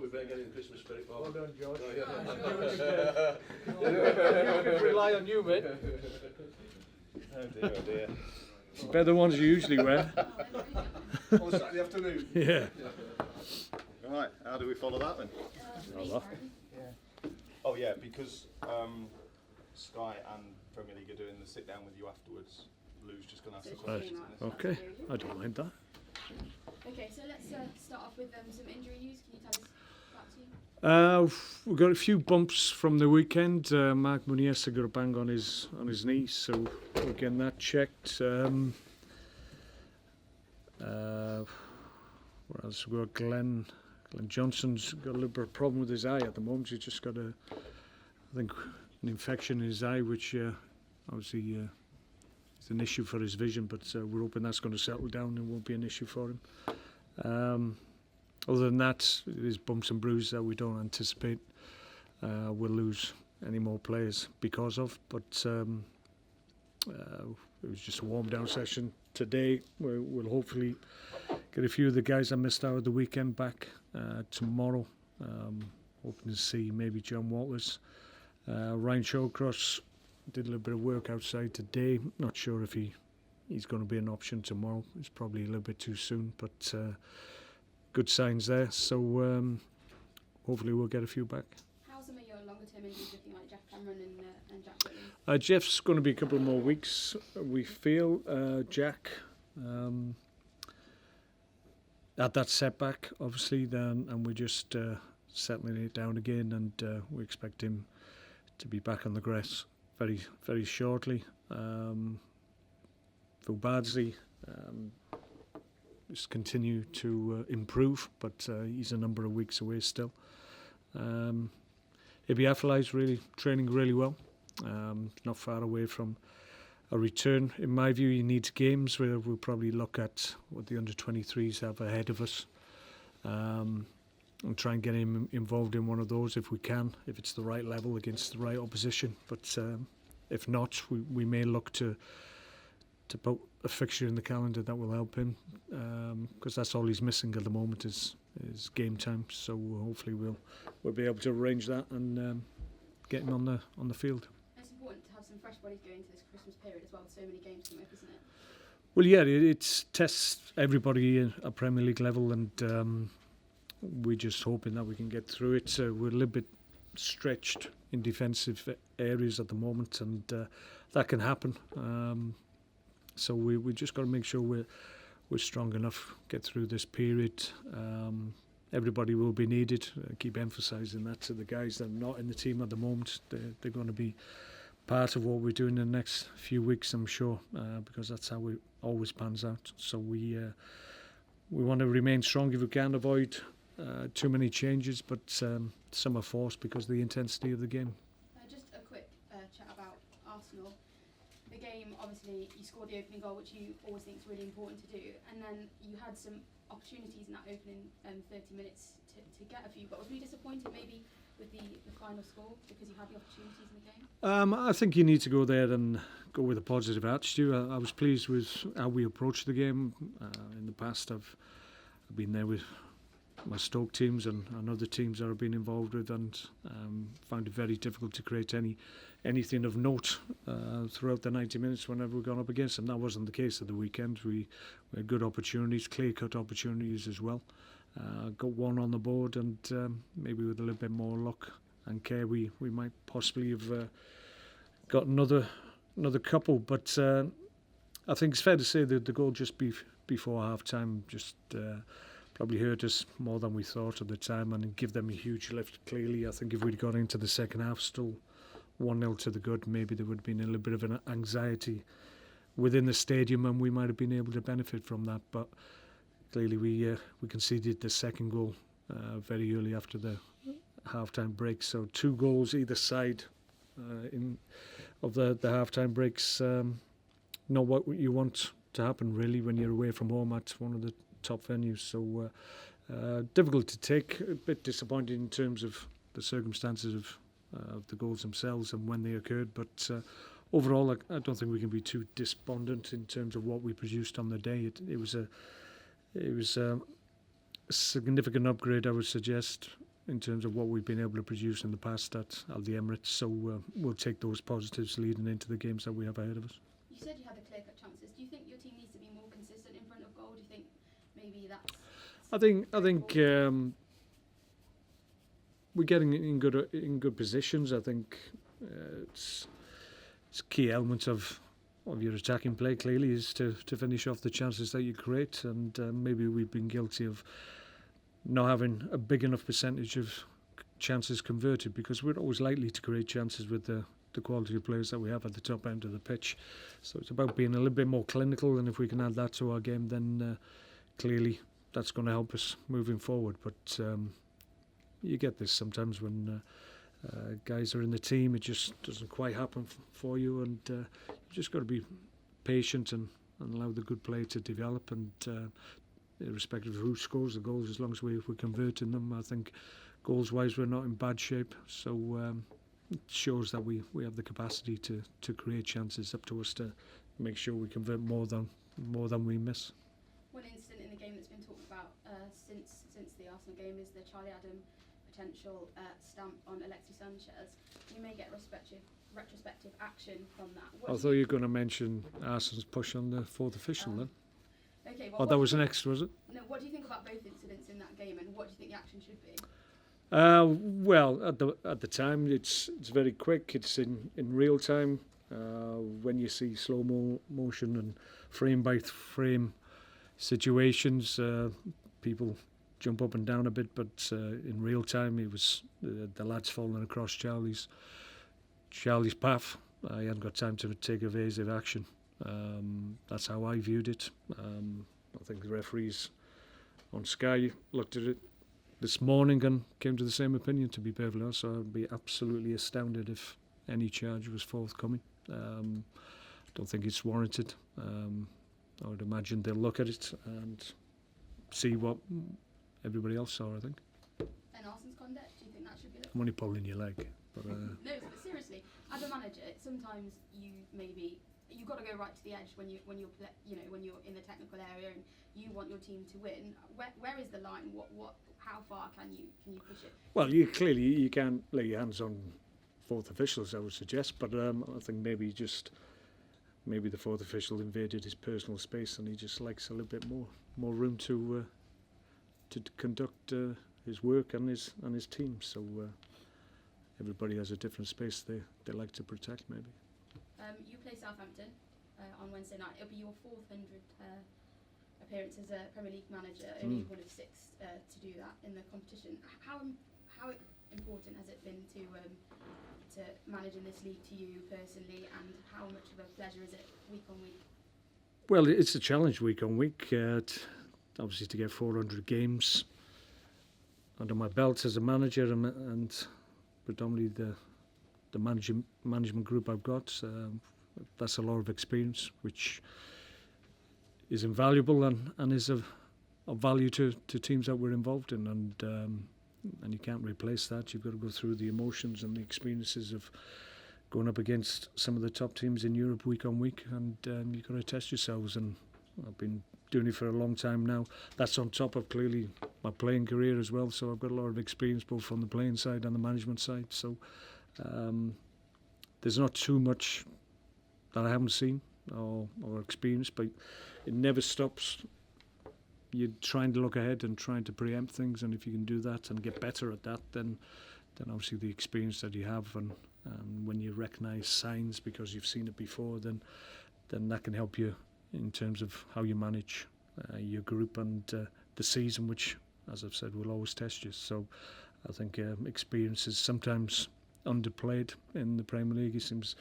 we better get in the Christmas spirit, Bob. Well done, George. Oh, yeah. You can rely on you, mate. Oh dear. It's better than ones you usually wear. On Saturday afternoon. Yeah. Right, how do we follow that then? Oh yeah, because Sky and Premier League are doing the sit down with you afterwards. Lou's just going to ask the questions. Okay, I don't mind that. Okay, so let's start off with some injury news. Can you tell us about you? We've got a few bumps from the weekend. Mark Muniesa got a bang on his knee, so we're getting that checked. What else? We've got Glenn Johnson's got a little bit of a problem with his eye at the moment. He's just got I think, an infection in his eye, which obviously is an issue for his vision, but we're hoping that's going to settle down and won't be an issue for him. Other than that, it is bumps and bruises that we don't anticipate we'll lose any more players because of, but it was just a warm-down session today. We'll hopefully get a few of the guys that missed out at the weekend back tomorrow. Hoping to see maybe John Walters. Ryan Shawcross did a little bit of work outside today. Not sure if he's going to be an option tomorrow. It's probably a little bit too soon, but good signs there. So hopefully we'll get a few back. How's some of your longer-term injuries looking like Jeff Cameron and Jack Whitman? Jeff's going to be a couple more weeks, we feel. Jack had that setback, obviously, and we're just settling it down again, and we expect him to be back on the grass very, very shortly. Phil Bardsley just continue to improve, but he's a number of weeks away still. Ibi Afellai's really training really well. Not far away from a return. In my view, he needs games where we'll probably look at what the under-23s have ahead of us, and try and get him involved in one of those if we can, if it's the right level against the right opposition. But if not, we may look to put a fixture in the calendar that will help him, because that's all he's missing at the moment is game time. So hopefully we'll be able to arrange that and get him on the field. It's important to have some fresh bodies going into this Christmas period as well, with so many games coming up, isn't it? Well, yeah, it tests everybody at Premier League level, and we're just hoping that we can get through it. We're a little bit stretched in defensive areas at the moment, and that can happen. So we just got to make sure we're strong enough, get through this period. Everybody will be needed. Keep emphasising that to the guys that are not in the team at the moment. They're going to be part of what we're doing in the next few weeks, I'm sure, because that's how it always pans out. So we want to remain strong if we can, avoid too many changes, but some are forced because of the intensity of the game. Just a quick chat about Arsenal. The game, obviously, you scored the opening goal, which you always think is really important to do, and then you had some opportunities in that opening 30 minutes to get a few goals. Were you disappointed maybe with the final score because you had the opportunities in the game? I think you need to go there and go with a positive attitude. I was pleased with how we approached the game. In the past, I've been there with my Stoke teams and other teams that I've been involved with, and found it very difficult to create anything of note throughout the 90 minutes whenever we've gone up against them. That wasn't the case at the weekend. We had good opportunities, clear-cut opportunities as well. Got one on the board, and maybe with a little bit more luck and care, we might possibly have got another couple. But I think it's fair to say that the goal just before half-time just probably hurt us more than we thought at the time, and give them a huge lift. Clearly, I think if we'd got into the second half still 1-0 to the good, maybe there would have been a little bit of an anxiety within the stadium, and we might have been able to benefit from that. But clearly we conceded the second goal very early after the half-time break. So 2 goals either side of the half-time breaks. Not what you want to happen really when you're away from home at one of the top venues. So difficult to take, a bit disappointing in terms of the circumstances of the goals themselves and when they occurred, but overall I don't think we can be too despondent in terms of what we produced on the day. It was a significant upgrade, I would suggest, in terms of what we've been able to produce in the past at the Emirates. So we'll take those positives leading into the games that we have ahead of us. You said you had the clear-cut chances. Do you think your team needs to be more consistent in front of goal? Do you think maybe that's... I think we're getting in good positions. I think it's a key element of your attacking play. Clearly, is to finish off the chances that you create, and maybe we've been guilty of not having a big enough percentage of chances converted, because we're always likely to create chances with the quality of players that we have at the top end of the pitch. So it's about being a little bit more clinical, and if we can add that to our game, then clearly that's going to help us moving forward. But you get this sometimes when guys are in the team, it just doesn't quite happen for you, and you just got to be patient and allow the good play to develop, and irrespective of who scores the goals, as long as we're converting them, I think goals wise we're not in bad shape. So it shows that we have the capacity to create chances. Up to us to make sure we convert more than we miss. One incident in the game that's been talked about since the Arsenal game is the Charlie Adam potential stamp on Alexis Sanchez. You may get retrospective action from that. I thought you were going to mention Arsenal's push on the fourth official then. Okay, Oh, that was next, was it? No, what do you think about both incidents in that game, and what do you think the action should be? Well, at the time, it's very quick. It's in real time. When you see slow motion and frame by frame situations, people jump up and down a bit. But in real time, it was the lads falling across Charlie's path. He hadn't got time to take evasive action. That's how I viewed it. I think the referees on Sky looked at it this morning and came to the same opinion, to be perfectly honest. So I'd be absolutely astounded if any charge was forthcoming. Don't think it's warranted. I would imagine they'll look at it and see what everybody else saw, I think. And Arsenal's conduct, do you think that should be looked at? I'm only pulling your leg. But, No, but seriously, as a manager, sometimes you've got to go right to the edge when you're in the technical area and you want your team to win. Where is the line? How far can you push it? Well, you can't lay your hands on fourth officials, I would suggest, but I think maybe the fourth official invaded his personal space and he just likes a little bit more room to conduct his work and his team. So everybody has a different space they like to protect, maybe. You play Southampton on Wednesday night. It'll be your 400th appearance as a Premier League manager, only one of 6 to do that in the competition. How important has it been to manage in this league to you personally, and how much of a pleasure is it week on week? Well, it's a challenge week on week. Obviously, to get 400 games under my belt as a manager, and predominantly the management group I've got, that's a lot of experience, which is invaluable and is of value to teams that we're involved in, and you can't replace that. You've got to go through the emotions and the experiences of going up against some of the top teams in Europe week on week, and you've got to test yourselves, and I've been doing it for a long time now. That's on top of clearly my playing career as well, so I've got a lot of experience both from the playing side and the management side, so there's not too much that I haven't seen or experienced, but it never stops. You're trying to look ahead and trying to preempt things, and if you can do that and get better at that, then obviously the experience that you have, and when you recognise signs because you've seen it before, then that can help you in terms of how you manage your group and the season, which, as I've said, will always test you. So I think experience is sometimes underplayed in the Premier League. It seems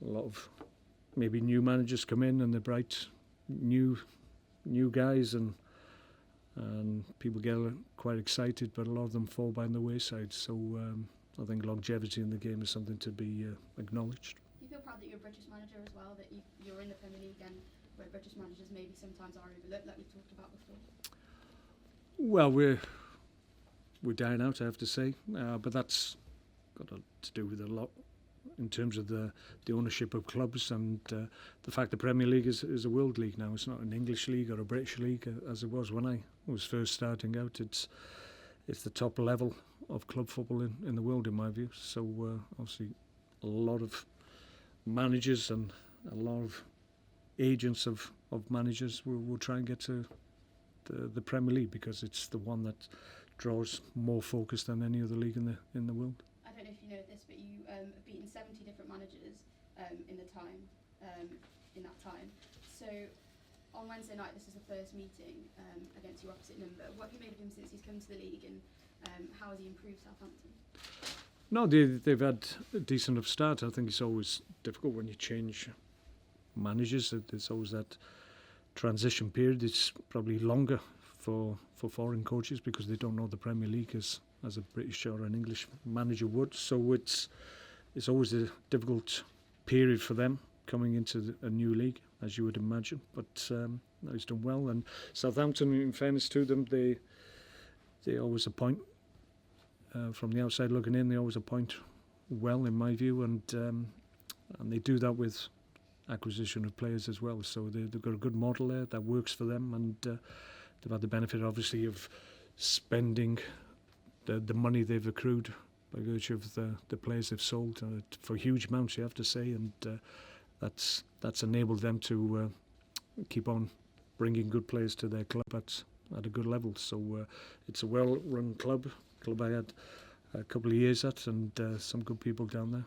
a lot of maybe new managers come in and they're bright new guys, and people get quite excited, but a lot of them fall by the wayside. So I think longevity in the game is something to be acknowledged. Do you feel proud that you're a British manager as well, that you're in the Premier League, and where British managers maybe sometimes are overlooked, like we talked about before? Well, we're dying out, I have to say, but that's got to do with a lot in terms of the ownership of clubs, and the fact the Premier League is a world league now. It's not an English league or a British league as it was when I was first starting out. it's the top level of club football in the world, in my view. So obviously a lot of managers and a lot of agents of managers will try and get to the Premier League, because it's the one that draws more focus than any other league in the world. I don't know if you know this, but you have beaten 70 different managers in that time. So on Wednesday night, this is the first meeting against your opposite number. What have you made of him since he's come to the league, and how has he improved Southampton? No, they've had a decent enough start. I think it's always difficult when you change managers. There's always that transition period. It's probably longer for foreign coaches because they don't know the Premier League as a British or an English manager would. So it's always a difficult period for them coming into a new league, as you would imagine. But no, he's done well. And Southampton, in fairness to them, they always appoint. From the outside looking in, they always appoint well, in my view, and they do that with acquisition of players as well. So they've got a good model there that works for them, and they've had the benefit, obviously, of spending the money they've accrued by virtue of the players they've sold for huge amounts, you have to say, and that's enabled them to keep on bringing good players to their club at a good level. So it's a well-run club I had a couple of years at, and some good people down there.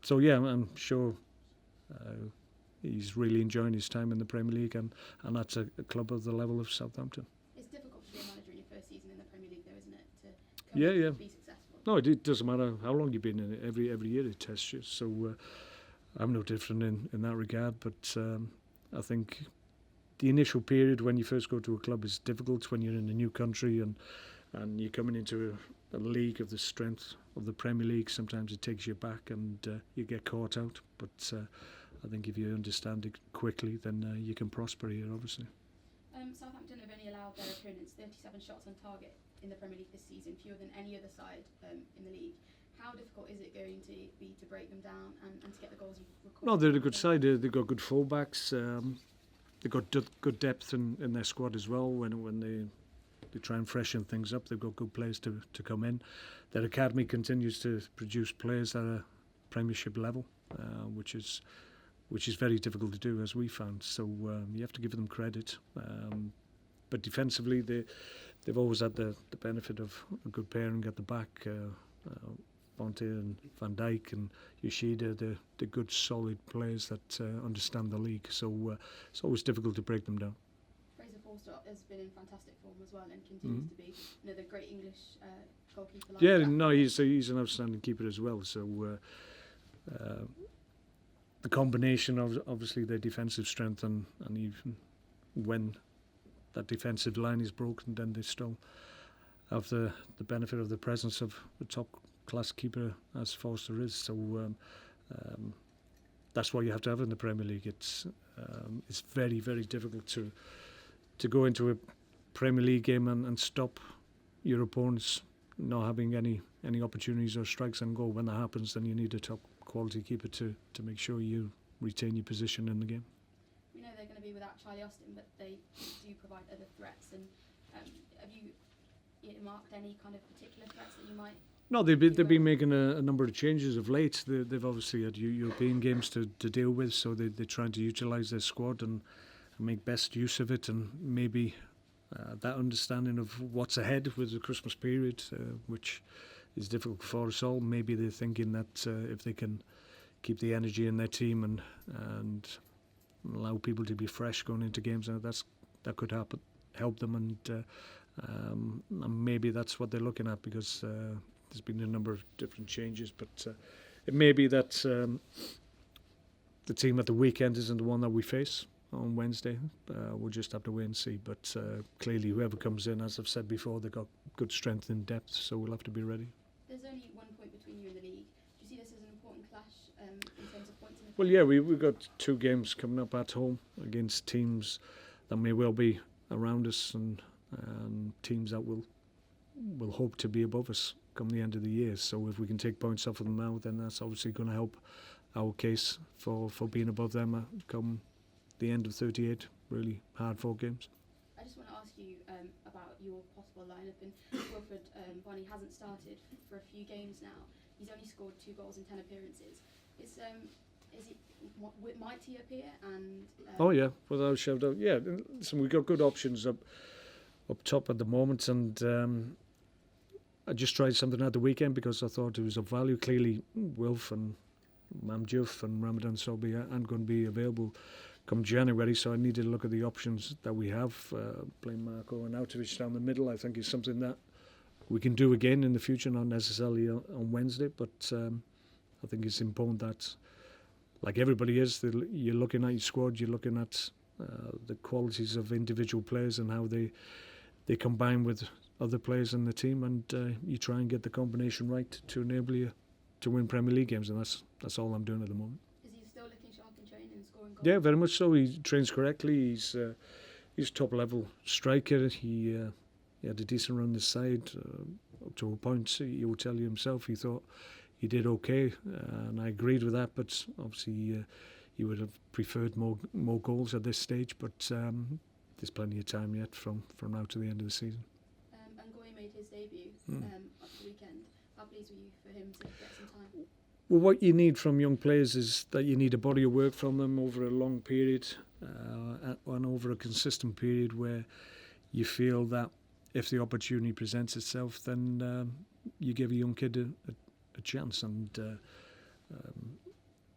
So yeah, I'm sure he's really enjoying his time in the Premier League, and that's a club of the level of Southampton. It's difficult to be a manager in your first season in the Premier League, though, isn't it? To Yeah. be successful. No, it doesn't matter how long you've been in it. Every year it tests you. So I'm no different in that regard. But I think the initial period when you first go to a club is difficult when you're in a new country and you're coming into a league of the strength of the Premier League. Sometimes it takes you back and you get caught out. But I think if you understand it quickly, then you can prosper here, obviously. Southampton have only allowed their opponents 37 shots on target in the Premier League this season, fewer than any other side in the league. How difficult is it going to be to break them down and to get the goals you've recorded? No, they're a good side. They've got good fullbacks. They've got good depth in their squad as well. When they try and freshen things up, they've got good players to come in. Their academy continues to produce players at a Premiership level, which is very difficult to do, as we found. So you have to give them credit. But defensively, they've always had the benefit of a good pairing at the back. Fonte and Van Dijk and Yoshida, they're good, solid players that understand the league. So it's always difficult to break them down. Fraser Forster has been in fantastic form as well and continues to be another great English goalkeeper. Like Yeah, that. no, he's an outstanding keeper as well. So the combination of obviously their defensive strength and even when that defensive line is broken, then they still have the benefit of the presence of the top class keeper as Forster is. So that's what you have to have in the Premier League. It's very, very difficult to go into a Premier League game and stop your opponents not having any opportunities or strikes and goal. When that happens, then you need a top quality keeper to make sure you retain your position in the game. We know they're going to be without Charlie Austin, but they do provide other threats. And have you earmarked any kind of particular threats that you might? No, they've been making a number of changes of late. They've obviously had European games to deal with, so they're trying to utilise their squad and make best use of it, and maybe that understanding of what's ahead with the Christmas period, which is difficult for us all. Maybe they're thinking that if they can keep the energy in their team and allow people to be fresh going into games, that could help them, and maybe that's what they're looking at, because there's been a number of different changes. But it may be that the team at the weekend isn't the one that we face on Wednesday. We'll just have to wait and see. But clearly, whoever comes in, as I've said before, they've got good strength and depth, so we'll have to be ready. There's only 1 point between you and the league. Do you see this as an important clash in terms of points in the Well, yeah, we've got 2 games coming up at home against teams that may well be around us and teams that will hope to be above us come the end of the year. So if we can take points off of them now, then that's obviously going to help our case for being above them come the end of 38 really hard-fought games. I just want to ask you about your possible lineup. And Wilfried Bony hasn't started for a few games now. He's only scored 2 goals in 10 appearances. Is he might he appear? And oh yeah, without a shadow. Yeah, listen, we've got good options up top at the moment, and I just tried something at the weekend because I thought it was of value. Clearly, Wilf and Mamjouf and Ramadan Sobi aren't going to be available come January, so I needed to look at the options that we have. Playing Marco and Autovich down the middle, I think, is something that we can do again in the future, not necessarily on Wednesday, but I think it's important that, like everybody is, you're looking at your squad, you're looking at the qualities of individual players and how they combine with other players in the team, and you try and get the combination right to enable you to win Premier League games, and that's all I'm doing at the moment. Is he still looking sharp in training and scoring goals? Yeah, very much so. He trains correctly. He's top level striker. He had a decent run this side up to a point. He will tell you himself he thought he did okay, and I agreed with that. But obviously, he would have preferred more goals at this stage. But there's plenty of time yet from now to the end of the season. And Goy made his debut up the weekend. How pleased were you for him to get some time? Well, what you need from young players is that you need a body of work from them over a long period and over a consistent period where you feel that if the opportunity presents itself, then you give a young kid a chance. And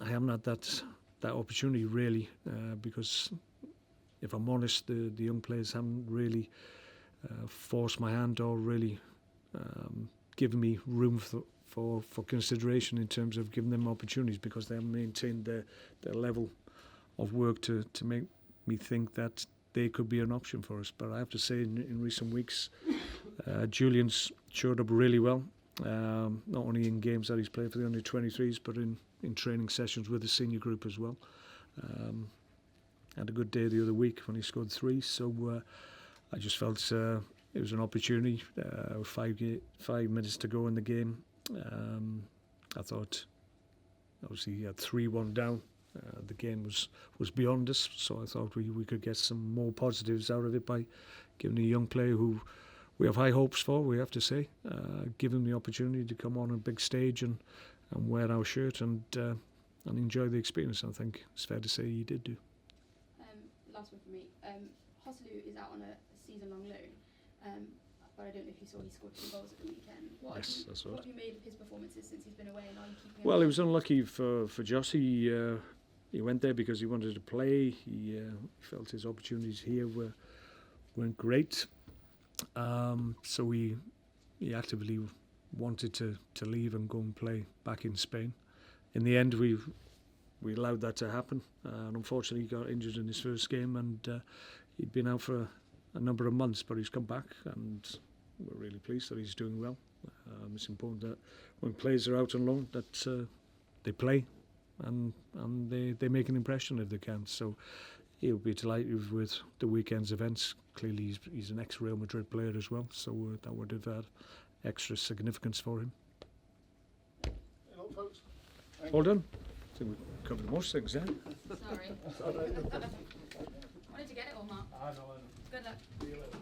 I haven't had that opportunity really because, if I'm honest, the young players haven't really forced my hand or really given me room for consideration in terms of giving them opportunities, because they haven't maintained their level of work to make me think that they could be an option for us. But I have to say, in recent weeks, Julian's showed up really well, not only in games that he's played for the under-23s, but in training sessions with the senior group as well. Had a good day the other week when he scored 3, so I just felt it was an opportunity. 5 minutes to go in the game. I thought, obviously, he had 3-1 down. The game was beyond us, so I thought we could get some more positives out of it by giving a young player who we have high hopes for, we have to say, give him the opportunity to come on a big stage and wear our shirt and enjoy the experience. I think it's fair to say he did do. Last one for me. Hoslu is out on a season-long loan, but I don't know if you saw he scored 2 goals at the weekend. Yes, that's right. What have you made of his performances since he's been away, and are you keeping him? Well, it was unlucky for Joss. He went there because he wanted to play. He felt his opportunities here weren't great. So he actively wanted to leave and go and play back in Spain. In the end, we allowed that to happen, and unfortunately he got injured in his first game, and he'd been out for a number of months, but he's come back, and we're really pleased that he's doing well. It's important that when players are out on loan that they play and they make an impression if they can. So he'll be delighted with the weekend's events. Clearly he's an ex-Real Madrid player as well, so that would have had extra significance for him. Hello, folks. Well done. I think we've covered most things, eh? Sorry. Wanted to get it all, Mark. I know. Good luck. See you later.